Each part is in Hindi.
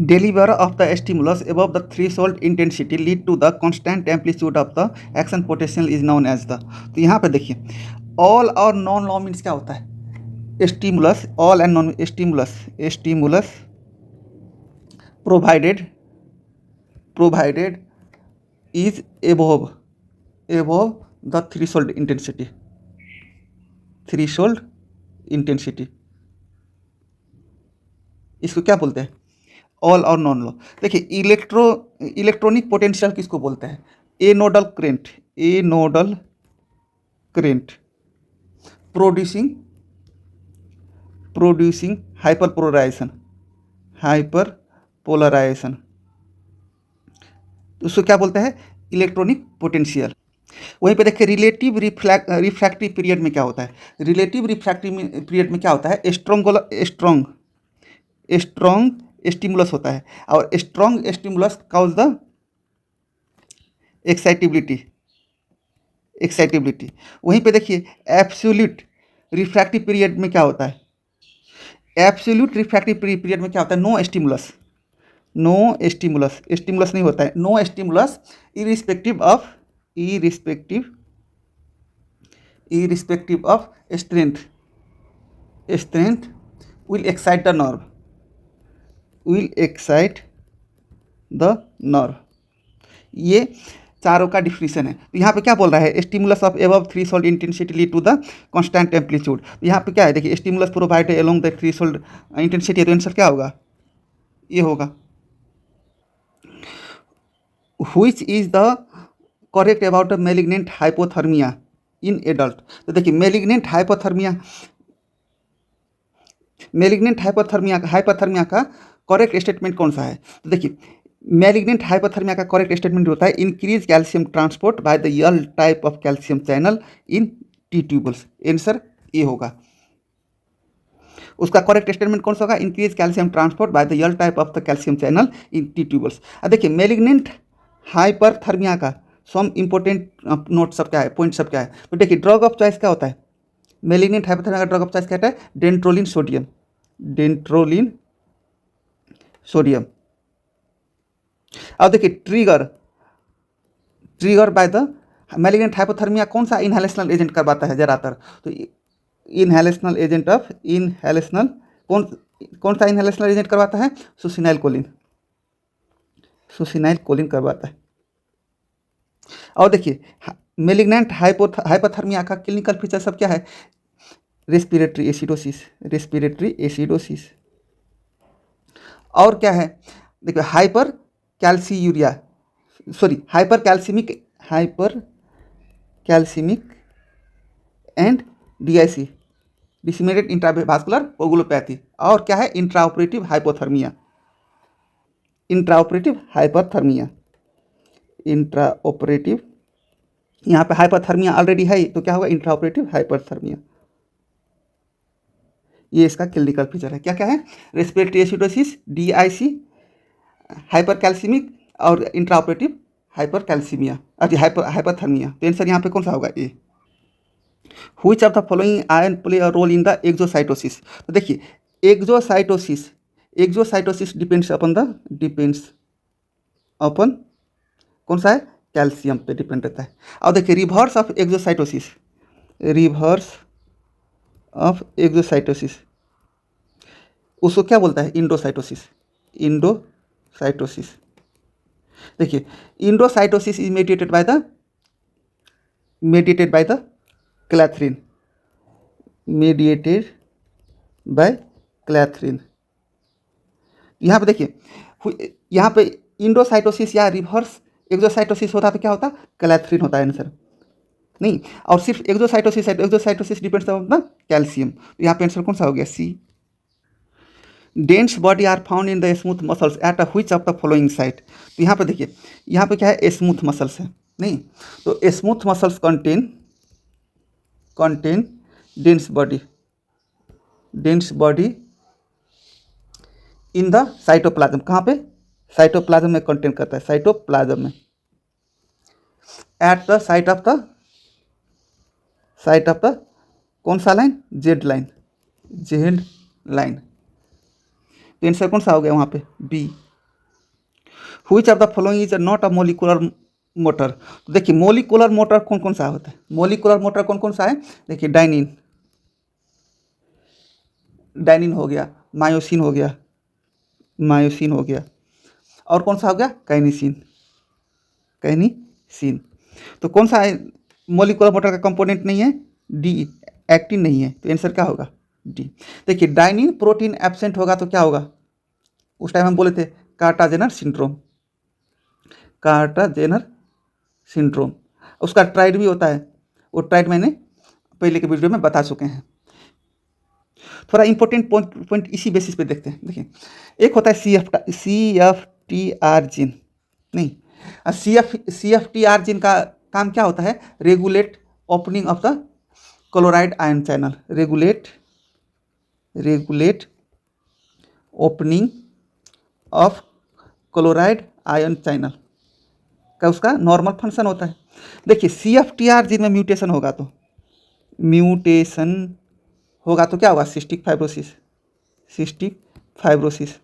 deliver of the stimulus above the threshold intensity lead to the constant amplitude of the action potential is known as the। तो यहाँ पे देखिए all और non law मीन्स क्या होता है, stimulus all and non stimulus provided is above the threshold intensity, इसको क्या बोलते हैं, ऑल और नॉन लॉ। देखिए इलेक्ट्रॉनिक पोटेंशियल किसको बोलते हैं, ए नोडल करेंट प्रोड्यूसिंग हाइपरपोलराइजेशन, उसको क्या बोलते हैं, इलेक्ट्रॉनिक पोटेंशियल। वहीं पे देखिए रिलेटिव रिफ्रैक्टिव पीरियड में क्या होता है, रिलेटिव रिफ्रैक्टिव पीरियड में क्या होता है, स्ट्रॉन्ग स्टिमुलस होता है, और strong stimulus cause the excitability. वहीं पे देखिए एब्सोल्यूट रिफ्रैक्टिव पीरियड में क्या होता है, एब्सोल्यूट रिफ्रैक्टिव पीरियड में क्या होता है, नो स्टिमुलस नहीं होता है, no stimulus irrespective of strength will excite the nerve. ये चारों का डिफिनीशन है। तो यहाँ पे क्या बोल रहा है, stimulus of above threshold intensity lead to the constant amplitude. यहाँ पे क्या है, देखिए stimulus provided along the threshold intensity, तो आंसर क्या होगा, ये होगा। Which is the correct about the malignant hypothermia in adult. तो देखिए मैलिग्नेंट हाइपोथर्मिया का करेक्ट स्टेटमेंट कौन सा है। तो देखिए मैलिग्नेंट हाइपोथर्मिया का करेक्ट स्टेटमेंट होता है increase calcium transport by the L type of calcium channel in T tubules, answer A होगा। उसका करेक्ट स्टेटमेंट कौन सा होगा, increase calcium transport by the L type of the calcium channel in T tubules. अब देखिए मैलिग्नेंट हाइपरथर्मिया का सम इंपॉर्टेंट नोट सब क्या है, पॉइंट सब क्या है। तो देखिए ड्रग ऑफ चॉइस क्या होता है, मैलिग्नेंट हाइपरथर्मिया का ड्रग ऑफ चॉइस क्या होता है, डेंट्रोलिन सोडियम। अब देखिए trigger by the malignant hypothermia कौन सा इनहेलेशनल एजेंट करवाता है ज़्यादातर, तो इनहेलेशनल एजेंट कौन सा इनहेलेशनल एजेंट करवाता है, सुसिनाइल कोलिन करवाता है। और देखिए मैलिग्नेंट हाइपोथर्मिया का क्लिनिकल फीचर सब क्या है, रेस्पिरेटरी एसिडोसिस। और क्या है, देखिए hyper calcemic and DIC disseminated intravascular coagulopathy. और क्या है, इंट्राऑपरेटिव हाइपरथर्मिया। यहाँ पे हाइपरथर्मिया ऑलरेडी है तो क्या होगा, इंट्राऑपरेटिव हाइपरथर्मिया। ये इसका क्लिनिकल फीचर है। क्या क्या है, रेस्पिरेटरी एसिडोसिस, डीआईसी, हाइपरकैल्सीमिक और इंट्राऑपरेटिव हाइपरथर्मिया। तो आंसर यहाँ पे कौन सा होगा, A. Which of the following ion play a role in the exocytosis. तो देखिए एक्सोसाइटोसिस डिपेंड्स अपन कौन सा है, कैल्शियम पे डिपेंड रहता है। और देखिए रिवर्स ऑफ एक्सोसाइटोसिस उसको क्या बोलता है, इंडोसाइटोसिस। देखिए endocytosis is mediated by the clathrin. यहाँ पे देखिए यहाँ पे इंडोसाइटोसिस या रिवर्स एक्सोसाइटोसिस होता तो क्या होता, क्लैथरिन होता है आंसर, नहीं। और सिर्फ exocytosis depends on the calcium, तो यहाँ पे आंसर कौन सा हो गया, C. Dense body are found in the smooth muscles at which of the following site. तो यहाँ पे देखिए यहाँ पे क्या है, स्मूथ मसल्स है, नहीं। तो smooth muscles contain dense body in the cytoplasm. कहाँ पे, साइटोप्लाज्म में कंटेन करता है, साइटोप्लाज्म में। At the site of the कौन सा लाइन, जेड लाइन। तो आंसर कौन सा हो गया वहाँ पे, B. Which of the following is not a molecular motor. तो देखिए मोलिकुलर मोटर कौन कौन सा होता है, मोलिकुलर मोटर कौन कौन सा है, देखिए डाइनिन, डाइनिन हो गया, मायोसिन हो गया, मायोसिन हो गया, और कौन सा हो गया, काइनिसिन, काइनिसिन। तो कौन सा है मोलिकुलर मोटर का कंपोनेंट नहीं है, डी, एक्टिन नहीं है, तो आंसर क्या होगा, डी। देखिए डाइनिन प्रोटीन एब्सेंट होगा तो क्या होगा, उस टाइम हम बोले थे कार्टाजेनर सिंड्रोम, कार्टाजेनर सिंड्रोम। उसका ट्राइड भी होता है, वो ट्राइड मैंने पहले के वीडियो में बता चुके हैं। थोड़ा इंपॉर्टेंट पॉइंट इसी बेसिस पे देखते हैं। देखिए एक होता है CFTR जीन, नहीं, CFTR जीन का काम क्या होता है, regulate opening of the chloride ion channel, regulate opening of chloride ion channel का उसका नॉर्मल फंक्शन होता है। देखिए CFTR जीन में म्यूटेशन होगा तो क्या होगा, सिस्टिक फाइब्रोसिस, सिस्टिक फाइब्रोसिस।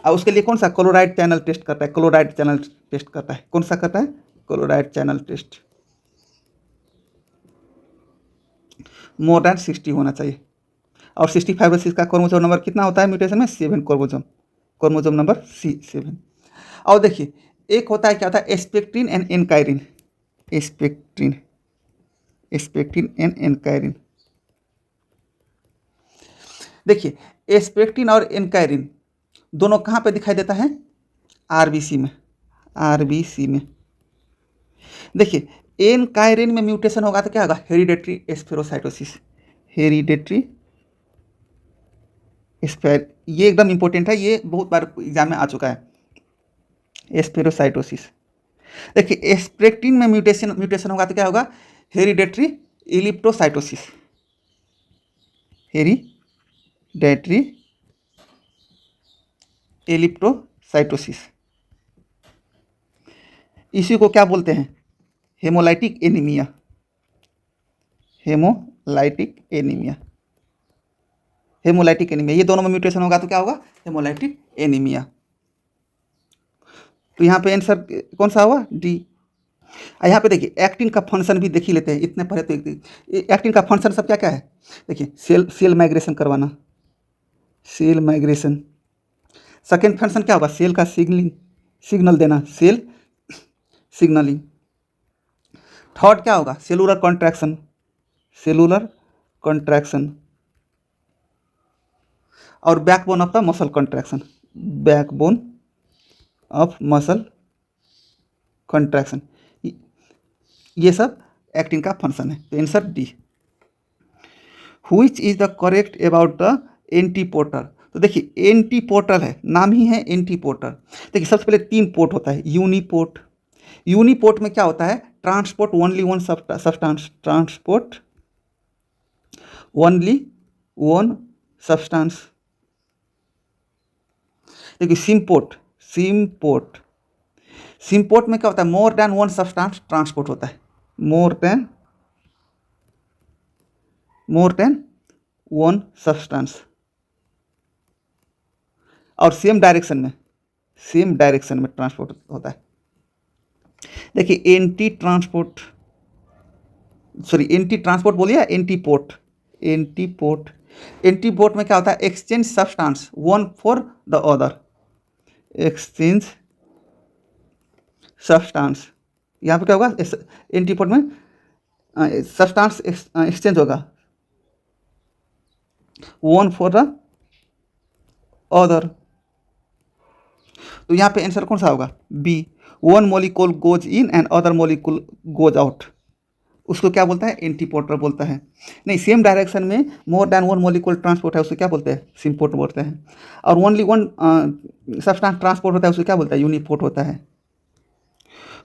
और उसके लिए कौन सा क्लोराइड चैनल टेस्ट करता है, क्लोराइड चैनल टेस्ट करता है, कौन सा करता है, chloride channel test, more than 60 होना चाहिए। और सिस्टिक फाइब्रोसिस का क्रोमोसोम नंबर कितना होता है म्यूटेशन में, 7 क्रोमोसोम नंबर 7। और देखिए एक होता है क्या होता है, एस्पेक्ट्रिन एंड एनकाइरिन, एस्पेक्ट्रिन एंड एनकाइरिन। देखिए एस्पेक्ट्रिन और एनकाइरिन दोनों कहाँ पे दिखाई देता है, आरबीसी में, आरबीसी में। देखिए एनकाइरिन में म्यूटेशन होगा तो क्या होगा, हेरिडेटरी एस्फेरोसाइटोसिस, हेरिडेटरी एस्फेर, ये एकदम इंपॉर्टेंट है, ये बहुत बार एग्जाम में आ चुका है, एस्फेरोसाइटोसिस। देखिए एस्पेक्ट्रिन में म्यूटेशन होगा तो क्या होगा, हेरिडेटरी इलिप्टोसाइटोसिस, हेरिडेटरी इलिप्टोसाइटोसिस। इसी को क्या बोलते हैं, haemolytic anaemia, haemolytic anaemia, haemolytic anaemia. ये दोनों में म्यूटेशन होगा तो क्या होगा, हेमोलाइटिक एनीमिया। तो यहाँ पे आंसर कौन सा होगा, डी। यहाँ पे देखिए एक्टिन का फंक्शन भी देख ही लेते हैं, इतने पहले तो एक्टिन का फंक्शन सब क्या क्या है, देखिए सेल माइग्रेशन करवाना, सेल माइग्रेशन। सेकेंड फंक्शन क्या होगा, सेल का सिग्नल देना, सेल सिग्नलिंग। थर्ड क्या होगा, सेलुलर कॉन्ट्रैक्शन, सेलुलर कॉन्ट्रैक्शन। और backbone of the muscle contraction, backbone of muscle contraction. ये सब एक्टिन का फंक्शन है, तो answer D. Which is the correct about the antiporter. तो देखिए एंटीपोर्टर है, नाम ही है एंटीपोर्टर। देखिए सबसे पहले 3 पोर्ट होता है, यूनिपोर्ट। यूनिपोर्ट में क्या होता है, transport only one substance, transport only one substance. देखिए सिम्पोर्ट, सिम्पोर्ट में क्या होता है, more than one substance transport होता है, मोर देन वन सब्सटेंस। और सेम डायरेक्शन में ट्रांसपोर्ट होता है। देखिए एंटी ट्रांसपोर्ट बोलिए, एंटीपोर्ट में क्या होता है, exchange substance one for the other, exchange substance. यहाँ पे क्या होगा, एंटीपोर्ट में सब्सटेंस एक्सचेंज होगा वन फॉर द अदर। तो यहाँ पे आंसर कौन सा होगा, B. One molecule goes in and other molecule goes out, उसको क्या बोलता है, एंटीपोर्टर बोलता है। नहीं, सेम डायरेक्शन में more than one molecule transport है, उसको क्या बोलते हैं, सिम्पोर्ट बोलते हैं। और ओनली वन सब्सटेंस ट्रांसपोर्ट होता है, उसको क्या बोलता है, यूनिपोर्ट होता है।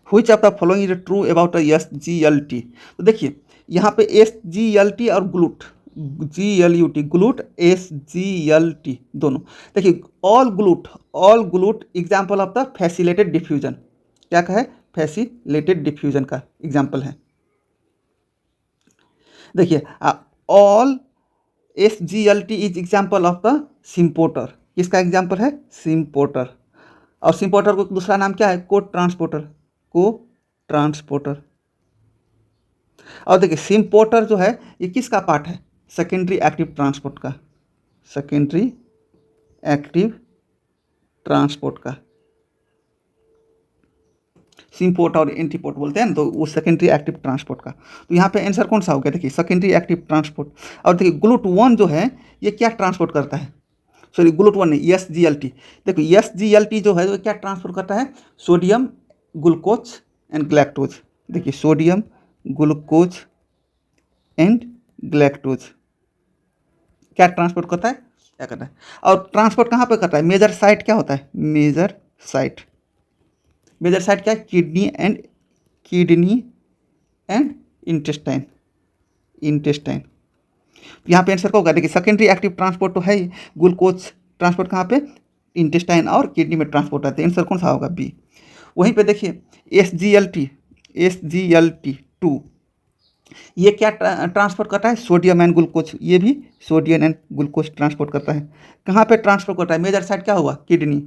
Which of the following is true about SGLT। तो देखिए यहाँ पे SGLT और ग्लूट, ग्लूट, SGLT दोनों। देखिए all GLUT example of the facilitated diffusion, क्या कहा है, फैसिलेटेड डिफ्यूजन का एग्जाम्पल है। देखिए all SGLT is example of the symporter, किसका एग्जाम्पल है? सिम्पोर्टर। और सिम्पोर्टर को दूसरा नाम क्या है? को ट्रांसपोर्टर। को ट्रांसपोर्टर। और देखिए सिम्पोर्टर जो है ये किसका पार्ट है? सेकेंडरी एक्टिव ट्रांसपोर्ट का। सेकेंडरी एक्टिव ट्रांसपोर्ट का सिम्पोर्ट और एंटीपोर्ट बोलते हैं ना, तो वो सेकेंडरी एक्टिव ट्रांसपोर्ट का। तो यहाँ पे आंसर कौन सा हो गया? देखिए सेकेंडरी एक्टिव ट्रांसपोर्ट। और देखिए GLUT1 जो है ये क्या ट्रांसपोर्ट करता है? सॉरी GLUT1 नहीं, SGLT। देखो SGLT जो है वो क्या ट्रांसपोर्ट करता है? Sodium glucose and galactose. देखिए सोडियम ग्लूकोज एंड ग्लैक्टोज क्या ट्रांसपोर्ट करता है? क्या करता है? और ट्रांसपोर्ट कहाँ पे करता है? मेजर साइट क्या होता है? Major site. मेजर साइट क्या है? Kidney and intestine. इंटेस्टाइन। यहाँ पे आंसर क्या होगा? देखिए सेकेंडरी एक्टिव ट्रांसपोर्ट तो है ही, ग्लूकोज ट्रांसपोर्ट कहाँ पे? इंटेस्टाइन और किडनी में ट्रांसपोर्ट होता है। आंसर कौन सा होगा? बी। वहीं पे देखिए SGLT2 ये क्या ट्रांसपोर्ट करता है? Sodium and glucose. ये भी सोडियम एंड ग्लूकोज ट्रांसपोर्ट करता है। कहाँ पे ट्रांसपोर्ट करता है? मेजर साइट क्या हुआ? किडनी।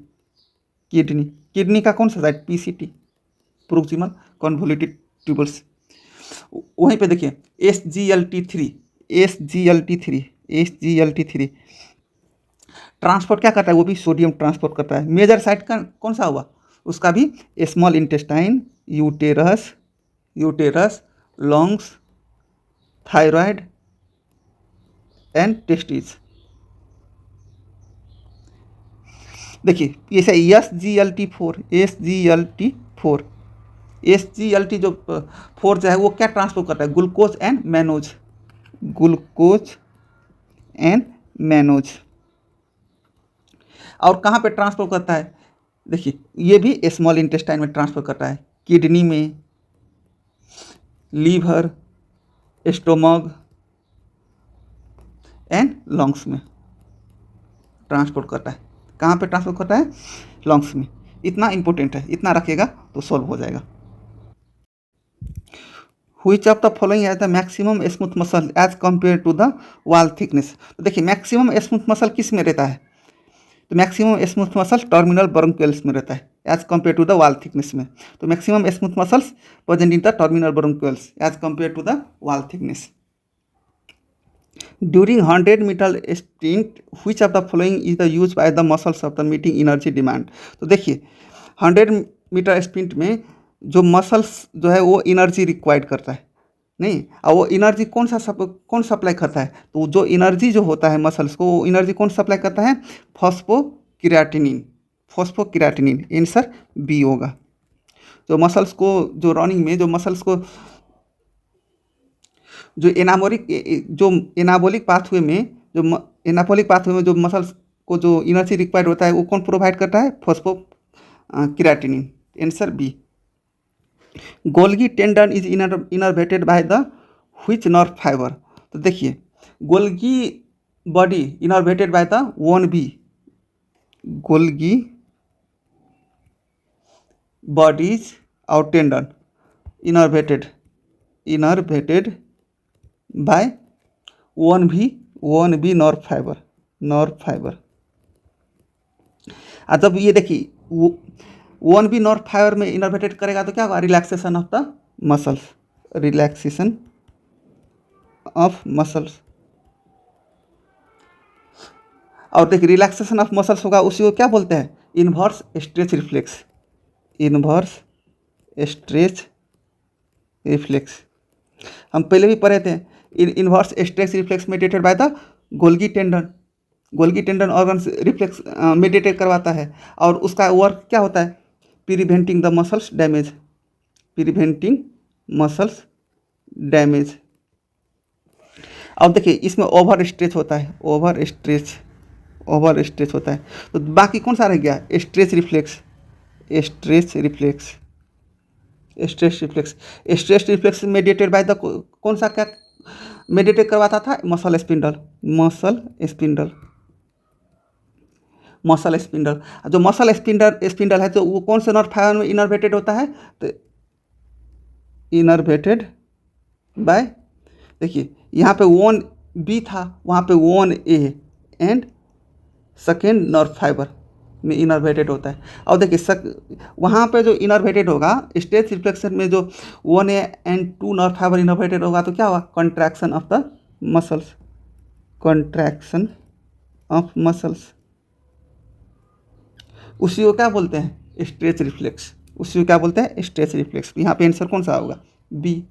किडनी। किडनी का कौन सा site? PCT, proximal convoluted tubules. वहीं पे देखिए SGLT3 ट्रांसपोर्ट क्या करता है? वो भी सोडियम ट्रांसपोर्ट करता है। मेजर साइट का कौन सा हुआ? उसका भी small intestine, uterus, lungs, thyroid and testis. देखिए ये SGLT जो 4 जो है वो क्या ट्रांसपोर्ट करता है? Glucose and mannose. और कहाँ पे ट्रांसपोर्ट करता है? देखिए ये भी स्मॉल इंटेस्टाइन में ट्रांसफर करता है। किडनी में, लीवर, स्टोमक एंड लंग्स में ट्रांसपोर्ट करता है। कहाँ पे ट्रांसपोर्ट करता है? लंग्स में। इतना इंपॉर्टेंट है, इतना रखिएगा तो सॉल्व हो जाएगा। Which of the following has the maximum smooth muscle as compare to the wall thickness? तो देखिए मैक्सिमम स्मूथ मसल किस में रहता है? तो maximum smooth muscle terminal bronchioles में रहता है as compare to the wall thickness में। तो maximum smooth muscles present in the terminal bronchioles as compare to the wall thickness. During 100 metre sprint which of the following is the use by the muscles of the meeting energy demand? तो देखिए 100 मीटर स्प्रिंट में जो मसल्स जो है वो एनर्जी रिक्वायर्ड करता है नहीं, और वो एनर्जी कौन सप्लाई करता है? तो जो एनर्जी जो होता है मसल्स को, वो एनर्जी कौन सप्लाई करता है? फॉस्फोक्रिएटिनिन। आंसर बी होगा। जो मसल्स को जो रनिंग में जो मसल्स को जो एनाबॉलिक पाथवे में जो मसल्स को जो एनर्जी रिक्वायर्ड होता है वो कौन प्रोवाइड करता है? Phosphocreatinine. Answer B. Golgi tendon is innervated by the which nerve fibre? तो देखिए Golgi body innervated by the 1B। Golgi bodies और tendon innervated by 1B nerve fibre. जब ये देखिए 1B नर्व फाइबर में इनर्वेटेड करेगा तो क्या होगा? Relaxation of the muscles. और देखिए रिलैक्सेशन ऑफ मसल्स होगा, उसी को क्या बोलते हैं? Inverse stretch reflex. हम पहले भी पढ़े थे। Inverse stretch reflex mediated by the Golgi tendon organ reflex meditate करवाता है, और उसका वर्क क्या होता है? Preventing muscles damage. अब देखिए इसमें ओवर स्ट्रेच होता है। तो बाकी कौन सा रह गया? Stretch reflex mediated by the कौन सा क्या मेडिटेट करवाता था? Muscle spindle. जो मसल स्पिंडल है तो वो कौन से नर्व फाइबर में इनर्वेटेड होता है? तो इनर्वेटेड बाय, देखिए यहाँ पे 1B था, वहाँ पे 1A and second nerve fibre में इनर्वेटेड होता है। और देखिए वहाँ पे जो इनर्वेटेड होगा स्ट्रेच रिफ्लेक्शन में जो 1A and 2 nerve fibre innervated होगा तो क्या होगा, contraction of the muscles, contraction of muscles, उसी को क्या बोलते हैं, स्ट्रेच रिफ्लेक्स, उसी को क्या बोलते हैं, स्ट्रेच रिफ्लेक्स। यहाँ पे आंसर कौन सा होगा, B.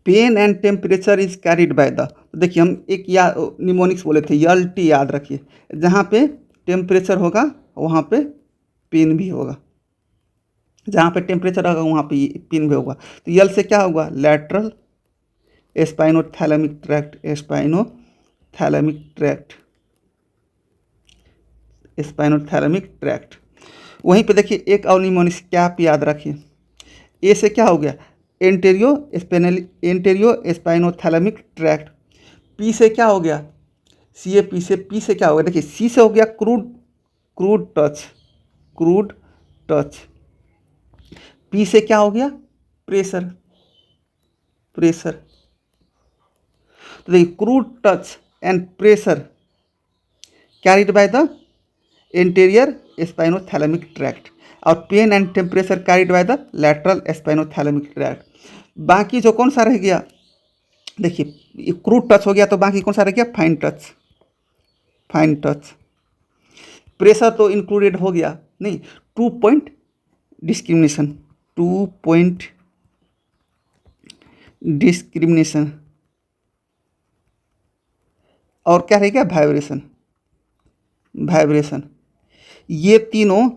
Pain and temperature is carried by the, देखिए हम एक या निमोनिक्स बोले थे, यल टी याद रखिए, जहाँ पे टेम्परेचर होगा वहाँ पे पेन भी होगा, जहाँ पे टेम्परेचर होगा वहाँ पे पेन भी होगा। तो यल से क्या होगा, lateral spinothalamic tract, spinothalamic tract, spinothalamic tract. वहीं पे देखिए एक और निमोनिक्स क्या आप याद रखिए, ए से क्या हो गया, एंटेरियो स्पाइनोथैलेमिक ट्रैक्ट। पी से क्या हो गया, सी ए पी से क्या हो गया, देखिए सी से हो गया crude touch, crude touch. P से क्या हो गया, प्रेशर, प्रेशर। तो देखिए crude touch and pressure carried by the anterior spinothalamic tract, और pain and temperature carried by the lateral spinothalamic tract. बाकी जो कौन सा रह गया, देखिए क्रूड टच हो गया तो बाकी कौन सा रह गया, fine touch, fine touch. Pressure तो इंक्लूडेड हो गया नहीं, 2 पॉइंट डिस्क्रिमिनेशन, 2 पॉइंट डिस्क्रिमिनेशन। और क्या रह गया, वाइब्रेशन, वाइब्रेशन। ये तीनों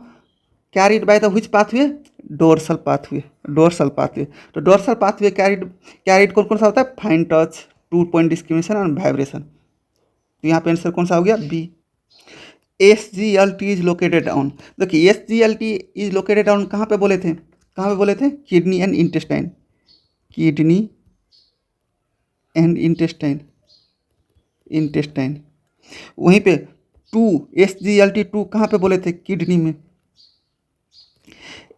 carried by the which pathway, dorsal pathway, dorsal pathway. तो डोर्सल पाथवे कैरिड कौन कौन सा होता है, फाइन टच, 2 पॉइंट डिस्क्रिमिनेशन और वाइब्रेशन। तो यहाँ पे आंसर कौन सा हो गया, B. SGLT is located on, देखिए SGLT इज लोकेटेड ऑन कहाँ पे बोले थे, कहाँ पे बोले थे, kidney and intestine, kidney and intestine, intestine. वहीं पे 2 SGLT2 कहाँ पे बोले थे, किडनी में।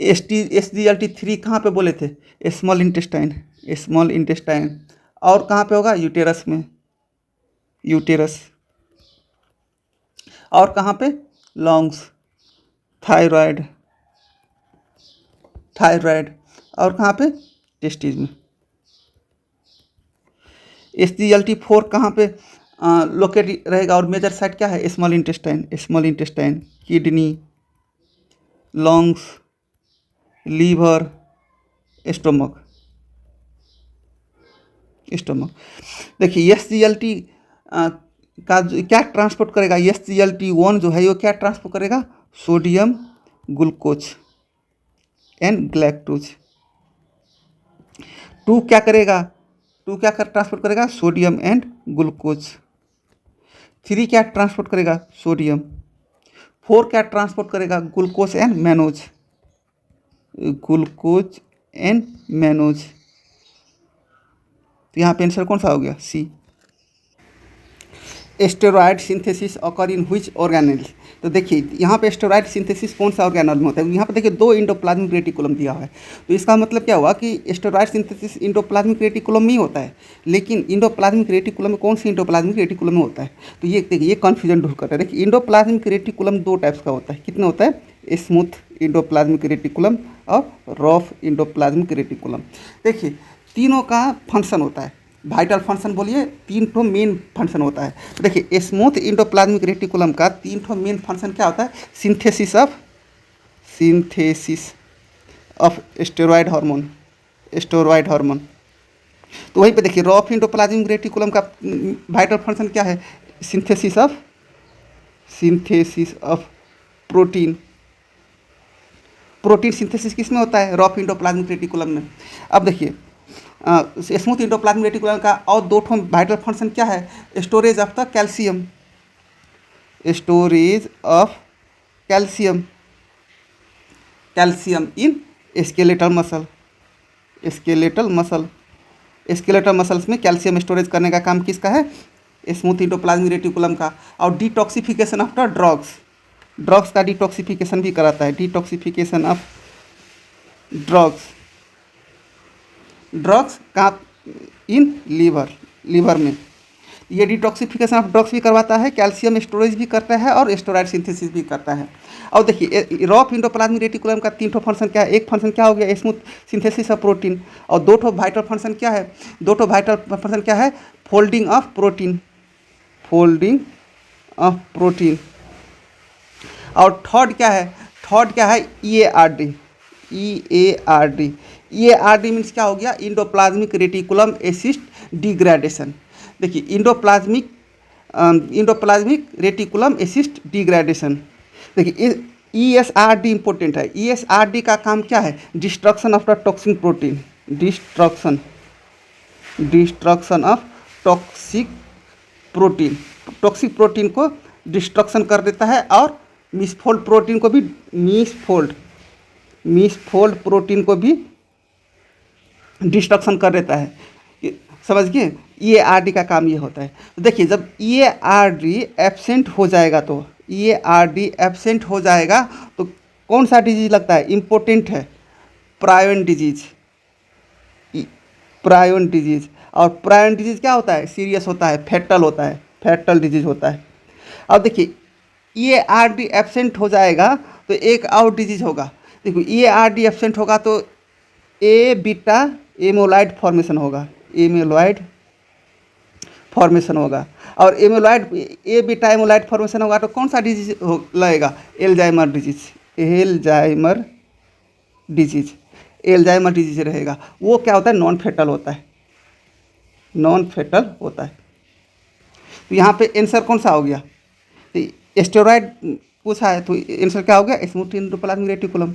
SGLT3 कहाँ पे बोले थे, स्मॉल इंटेस्टाइन, स्मॉल इंटेस्टाइन। और कहाँ पे होगा, यूटेरस में, यूटेरस। और कहाँ पे, लंग्स, थायराइड, थायराइड। और कहाँ पे, टेस्टिस में। SGLT4 कहाँ पे लोकेट रहेगा, और मेजर साइट क्या है, small intestine, small intestine, kidney, lungs, liver, stomach, stomach. देखिए SGLT का क्या ट्रांसपोर्ट करेगा, SGLT1 जो है वो क्या ट्रांसपोर्ट करेगा, सोडियम, ग्लूकोज एंड ग्लैक्टोज। 2 क्या करेगा, 2 क्या कर ट्रांसपोर्ट करेगा, सोडियम एंड ग्लूकोज। 3 क्या ट्रांसपोर्ट करेगा, सोडियम। 4 क्या ट्रांसपोर्ट करेगा, glucose and mannose, glucose and mannose. तो यहाँ पे आंसर कौन सा हो गया, C. Steroid synthesis occur in which organelle, तो देखिए यहाँ पे स्टेरॉयड सिंथेसिस कौन सा ऑर्गेनल में होता है, यहाँ पे देखिए 2 इंडोप्लाज्मिक रेटिकुलम दिया हुआ है। तो इसका मतलब क्या हुआ कि स्टेरॉयड सिंथेसिस इंडोप्लाज्मिक रेटिकुलम में ही होता है, लेकिन इंडोप्लाज्मिक रेटिकुलम में कौन सी इंडोप्लाज्मिक रेटिकुलम में होता है, तो ये देखिए ये कन्फ्यूजन दूर करता है। देखिए इंडोप्लाज्मिक रेटिकुलम 2 टाइप्स का होता है, कितने होता है, स्मूथ इंडोप्लाज्मिक रेटिकुलम और रफ इंडोप्लाज्मिक रेटिकुलम। देखिए तीनों का फंक्शन होता है, वाइटल फंक्शन बोलिए, 3 ठो मेन फंक्शन होता है। तो देखिए स्मूथ इंडोप्लाज्मिक रेटिकुलम का 3 ठो मेन फंक्शन क्या होता है, synthesis of steroid hormone, steroid hormone. तो वहीं पे देखिए रफ इंडोप्लाज्मिक रेटिकुलम का वाइटल फंक्शन क्या है, synthesis of protein. Protein synthesis किस में होता है, रफ इंडोप्लाज्मिक रेटिकुलम में। अब देखिए स्मूथ इंडोप्लाज्मिक रेटिकुलम का और 2 ठो वाइटल फंक्शन क्या है, storage of the calcium, storage of calcium, calcium in skeletal muscle, skeletal muscle. Skeletal muscles में कैल्शियम स्टोरेज करने का काम किसका है, स्मूथ इंडोप्लाज्मिक रेटिकुलम का। और detoxification of the drugs, drugs का डिटॉक्सिफिकेशन भी कराता है, डिटॉक्सिफिकेशन ऑफ ड्रग्स, ड्रग्स का इन लीवर, लीवर में। ये डिटॉक्सिफिकेशन ऑफ ड्रग्स भी करवाता है, कैल्शियम स्टोरेज भी करता है और स्टेरॉइड सिंथेसिस भी करता है। और देखिए रॉफ इंडोप्लाज्मिक रेटिकुलम का 3 फंक्शन क्या है। एक फंक्शन क्या हो गया, स्मूथ सिंथेसिस ऑफ प्रोटीन, और 2 वाइटल फंक्शन क्या है, 2 वाइटल फंक्शन क्या है, folding of protein, folding of protein. और थर्ड क्या है, थर्ड क्या है, EARD, EARD, EARD मीन्स क्या हो गया, इंडोप्लाज्मिक रेटिकुलम एसिस्ट डिग्रेडेशन। देखिए इंडोप्लाज्मिक रेटिकुलम एसिस्ट डिग्रेडेशन। देखिए ESRD इंपॉर्टेंट है। ESRD का काम क्या है, destruction of the toxic protein, destruction of toxic protein, toxic protein को डिस्ट्रक्शन कर देता है और मिसफोल्ड प्रोटीन को भी, मिसफोल्ड प्रोटीन को भी डिस्ट्रक्शन कर देता है, समझ गए। EARD का काम ये होता है। तो देखिए जब EARD एब्सेंट हो जाएगा, तो EARD एब्सेंट हो जाएगा तो कौन सा डिजीज लगता है, इम्पोर्टेंट है, प्रायोन डिजीज, प्रायोन डिजीज। और प्रायोन डिजीज क्या होता है, सीरियस होता है, फैटल होता है, फैटल डिजीज होता है। अब देखिए EARD एब्सेंट हो जाएगा तो एक और डिजीज होगा। देखो EARD एब्सेंट होगा तो ए बीटा एमोलाइड फॉर्मेशन होगा, एमोलाइड फॉर्मेशन होगा। और ए बीटा एमोलाइड फॉर्मेशन होगा तो कौन सा डिजीज लगेगा, Alzheimer disease, Alzheimer disease, Alzheimer disease रहेगा। वो क्या होता है, नॉन फेटल होता है, नॉन फेटल होता है। तो यहाँ पे आंसर कौन सा हो गया, तो स्टेरॉइड पूछा है तो आंसर क्या हो गया, स्मूथ इंडोप्लाज्मिक रेटिकुलम।